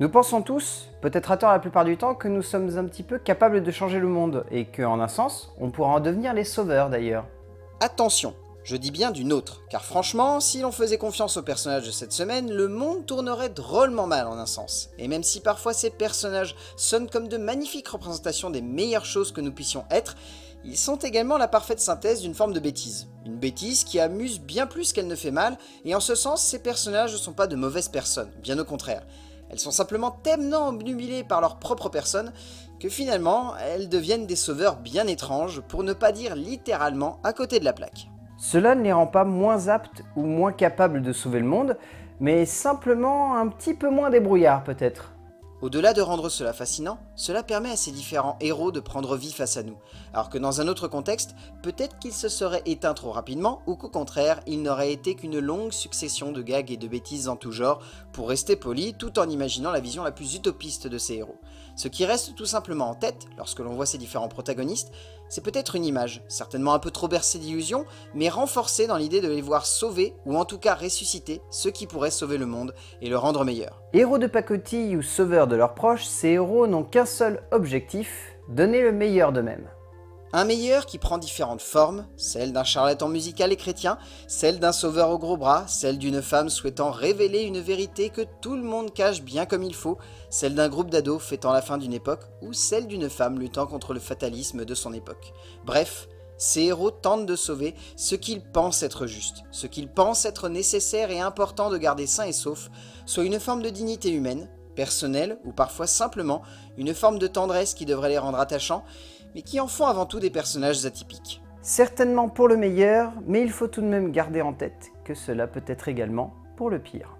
Nous pensons tous, peut-être à tort la plupart du temps, que nous sommes un petit peu capables de changer le monde et qu'en un sens, on pourra en devenir les sauveurs d'ailleurs. Attention, je dis bien d'une autre, car franchement, si l'on faisait confiance aux personnages de cette semaine, le monde tournerait drôlement mal en un sens. Et même si parfois ces personnages sonnent comme de magnifiques représentations des meilleures choses que nous puissions être, ils sont également la parfaite synthèse d'une forme de bêtise. Une bêtise qui amuse bien plus qu'elle ne fait mal, et en ce sens, ces personnages ne sont pas de mauvaises personnes, bien au contraire. Elles sont simplement tellement obnubilées par leur propre personne que finalement, elles deviennent des sauveurs bien étranges, pour ne pas dire littéralement à côté de la plaque. Cela ne les rend pas moins aptes ou moins capables de sauver le monde, mais simplement un petit peu moins débrouillards peut-être. Au-delà de rendre cela fascinant, cela permet à ces différents héros de prendre vie face à nous, alors que dans un autre contexte, peut-être qu'ils se seraient éteints trop rapidement, ou qu'au contraire, il n'aurait été qu'une longue succession de gags et de bêtises en tout genre, pour rester poli, tout en imaginant la vision la plus utopiste de ces héros. Ce qui reste tout simplement en tête, lorsque l'on voit ces différents protagonistes, c'est peut-être une image, certainement un peu trop bercée d'illusions, mais renforcée dans l'idée de les voir sauver, ou en tout cas ressusciter, ceux qui pourraient sauver le monde et le rendre meilleur. Héros de pacotille ou sauveurs de leurs proches, ces héros n'ont qu'un seul objectif, donner le meilleur d'eux-mêmes. Un meilleur qui prend différentes formes, celle d'un charlatan musical et chrétien, celle d'un sauveur au gros bras, celle d'une femme souhaitant révéler une vérité que tout le monde cache bien comme il faut, celle d'un groupe d'ados fêtant la fin d'une époque, ou celle d'une femme luttant contre le fatalisme de son époque. Bref, ces héros tentent de sauver ce qu'ils pensent être juste, ce qu'ils pensent être nécessaire et important de garder sain et sauf, soit une forme de dignité humaine, personnelle ou parfois simplement une forme de tendresse qui devrait les rendre attachants, mais qui en font avant tout des personnages atypiques. Certainement pour le meilleur, mais il faut tout de même garder en tête que cela peut être également pour le pire.